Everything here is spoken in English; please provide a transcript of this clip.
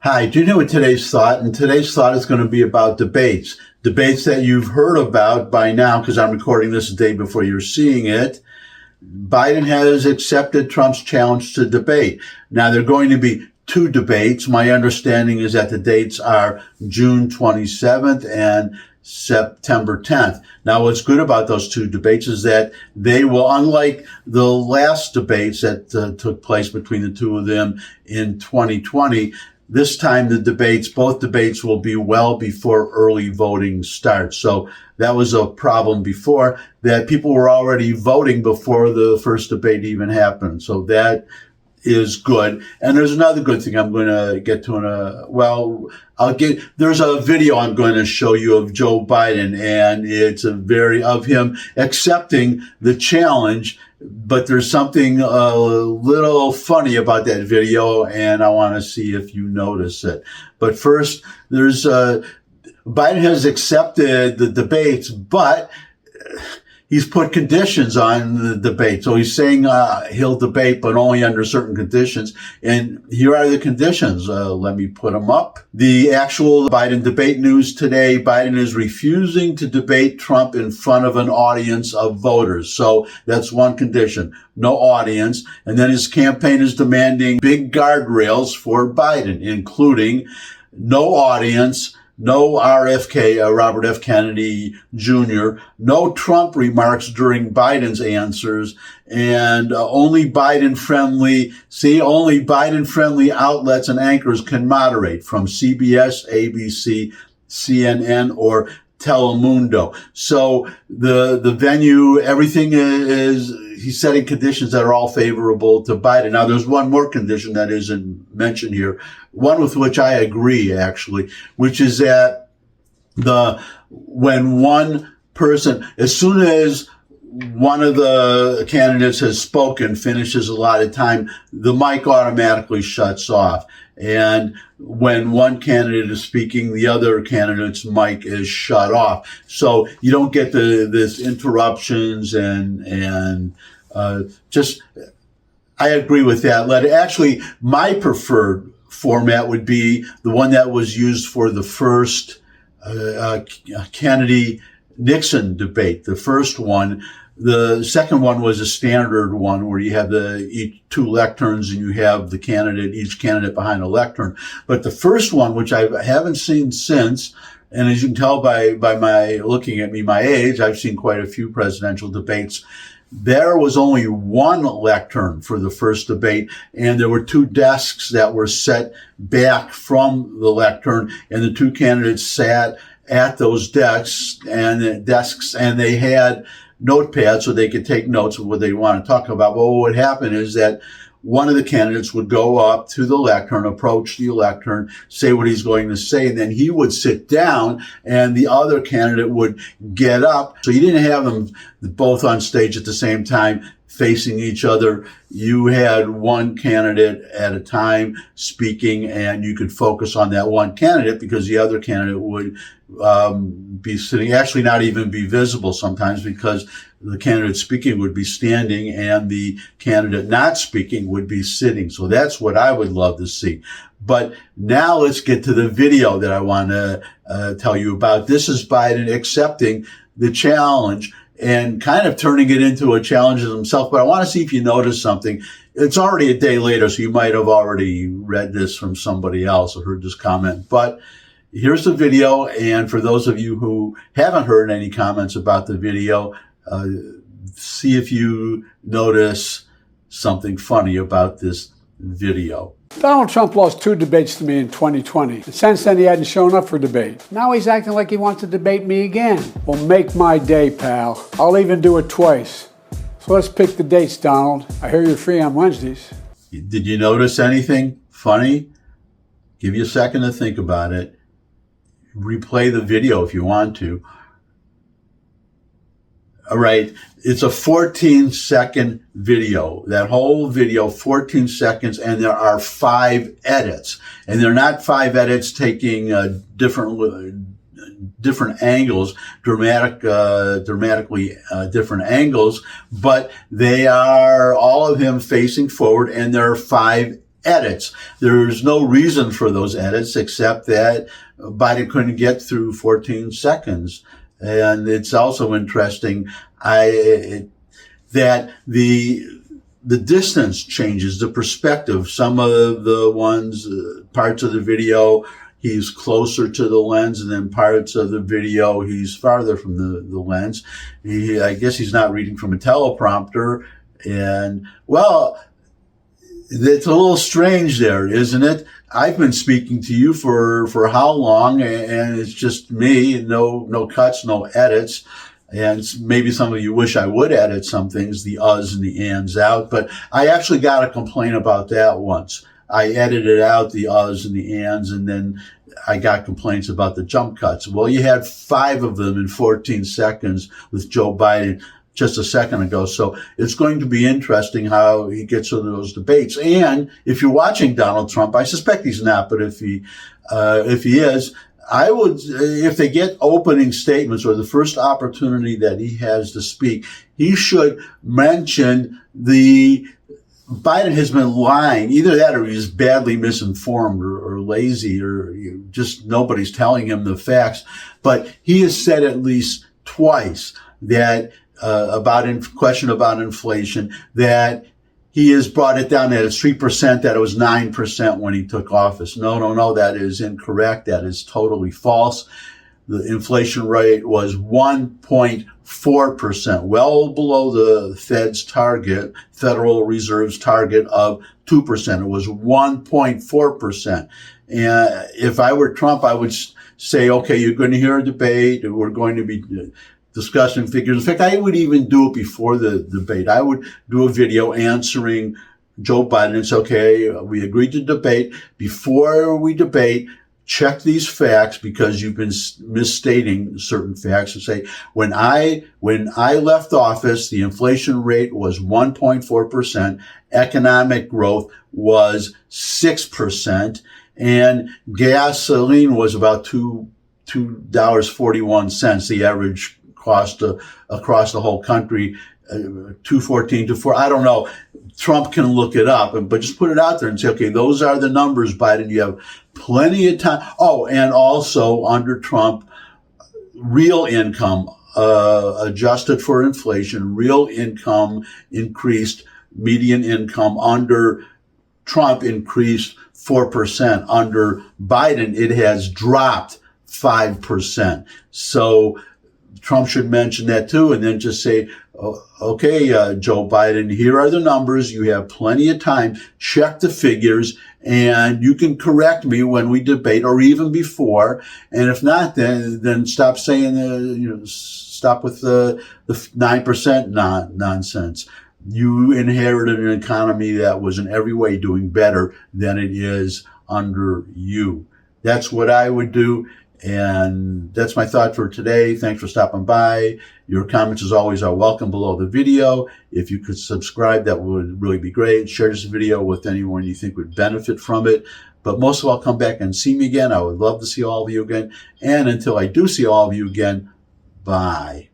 Hi, do you know what today's thought? And today's thought is going to be about debates. Debates that you've heard about by now, because I'm recording this the day before you're seeing it. Biden has accepted Trump's challenge to debate. Now, there are going to be two debates. My understanding is that the dates are June 27th and September 10th. Now, what's good about those two debates is that they will, unlike the last debates that took place between the two of them in 2020, this time both debates will be well before early voting starts. So that was a problem before, that people were already voting before the first debate even happened. So that is good. And there's another good thing I'm going to get to there's a video I'm going to show you of Joe Biden, and it's of him accepting the challenge. But there's something a little funny about that video, and I want to see if you notice it. But first, Biden has accepted the debates, but he's put conditions on the debate. So he's saying he'll debate, but only under certain conditions. And here are the conditions. Let me put them up. The actual Biden debate news today: Biden is refusing to debate Trump in front of an audience of voters. So that's one condition, no audience. And then his campaign is demanding big guardrails for Biden, including no audience, no RFK, Robert F. Kennedy Jr., no Trump remarks during Biden's answers, and only Biden-friendly outlets and anchors can moderate, from CBS, ABC, CNN, or Telemundo. So the venue, everything he's setting conditions that are all favorable to Biden. Now, there's one more condition that isn't mentioned here, one with which I agree, actually, which is that when one person, as soon as one of the candidates has spoken, finishes a lot of time, the mic automatically shuts off. And when one candidate is speaking, the other candidate's mic is shut off. So you don't get this interruptions and I agree with that. Actually, my preferred format would be the one that was used for the first Kennedy-Nixon debate, the first one. The second one was a standard one where you have each two lecterns and you have each candidate behind a lectern. But the first one, which I haven't seen since, and as you can tell by my looking at my age, I've seen quite a few presidential debates. There was only one lectern for the first debate, and there were two desks that were set back from the lectern, and the two candidates sat at those desks, and they had notepads so they could take notes of what they want to talk about. But what would happen is that one of the candidates would go up to the lectern, approach the lectern, say what he's going to say, and then he would sit down and the other candidate would get up. So you didn't have them both on stage at the same time facing each other. You had one candidate at a time speaking, and you could focus on that one candidate because the other candidate would be sitting, actually not even be visible sometimes, because the candidate speaking would be standing and the candidate not speaking would be sitting. So that's what I would love to see. But now let's get to the video that I want to tell you about. This is Biden accepting the challenge and kind of turning it into a challenge himself. But I want to see if you notice something. It's already a day later, so you might have already read this from somebody else or heard this comment. But here's the video. And for those of you who haven't heard any comments about the video, see if you notice something funny about this video. Donald Trump lost 2 debates to me in 2020. And since then, he hadn't shown up for debate. Now he's acting like he wants to debate me again. Well, make my day, pal. I'll even do it twice. So let's pick the dates, Donald. I hear you're free on Wednesdays. Did you notice anything funny? Give you a second to think about it. Replay the video if you want to. All right, it's a 14-second video. That whole video, 14 seconds, and there are 5 edits. And they're not 5 edits taking different angles, dramatically different angles, but they are all of him facing forward, and there are 5 edits. There's no reason for those edits except that Biden couldn't get through 14 seconds. And it's also interesting that the distance changes, the perspective. Some of the ones, parts of the video, he's closer to the lens, and then parts of the video, he's farther from the lens. I guess he's not reading from a teleprompter. And, well, it's a little strange there, isn't it? I've been speaking to you for how long, and it's just me, no cuts, no edits. And maybe some of you wish I would edit some things, the uhs and the ands out, but I actually got a complaint about that once. I edited out the uhs and the ands, and then I got complaints about the jump cuts. Well, you had 5 of them in 14 seconds with Joe Biden just a second ago. So it's going to be interesting how he gets into those debates. And if you're watching Donald Trump, I suspect he's not, but if he is, I would, if they get opening statements or the first opportunity that he has to speak, he should mention Biden has been lying. Either that or he's badly misinformed or lazy or just nobody's telling him the facts. But he has said at least twice that question about inflation, that he has brought it down, that it's 3%, that it was 9% when he took office. No, that is incorrect. That is totally false. The inflation rate was 1.4%, well below the Fed's target, Federal Reserve's target of 2%. It was 1.4%. And if I were Trump, I would say, okay, you're going to hear a debate. We're going to be discussing figures. In fact, I would even do it before the debate. I would do a video answering Joe Biden. It's okay. We agreed to debate. Before we debate, check these facts because you've been misstating certain facts, and say, when I left office, the inflation rate was 1.4%. Economic growth was 6%. And gasoline was about $2.41, the average cost across the whole country, 214 to 4. I don't know. Trump can look it up, but just put it out there and say, okay, those are the numbers, Biden. You have plenty of time. Oh, and also under Trump, real income, adjusted for inflation, real income increased, median income under Trump increased 4%. Under Biden, it has dropped 5%. So Trump should mention that too, and then just say, okay, Joe Biden, here are the numbers. You have plenty of time. Check the figures, and you can correct me when we debate or even before. And if not, then stop saying, stop with the 9% nonsense. You inherited an economy that was in every way doing better than it is under you. That's what I would do. And that's my thought for today. Thanks for stopping by. Your comments, as always, are welcome below the video. If you could subscribe, that would really be great. Share this video with anyone you think would benefit from it. But most of all, come back and see me again. I would love to see all of you again. And until I do see all of you again, bye.